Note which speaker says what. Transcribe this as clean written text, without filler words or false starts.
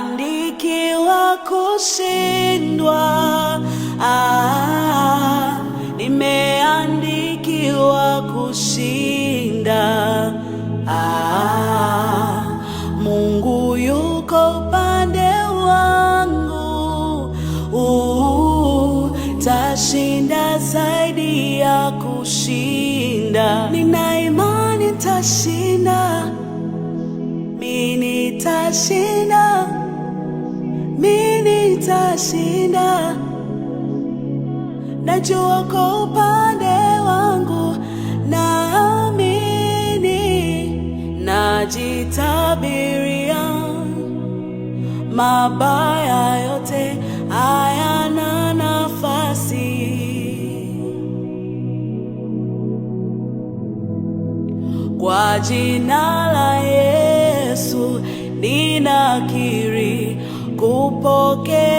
Speaker 1: Sijaandikiwa kushindwa, nimeandikiwa kushinda. Mungu yuko upande wangu, tashinda zaidi ya kushinda. Nina imani nitashinda, mimi nitashinda, mimi nitashinda. Najua kwa upande wangu, naamini, najitabiria mabaya yote hayana nafasi. Kwa jina la Yesu ninakiri kupokea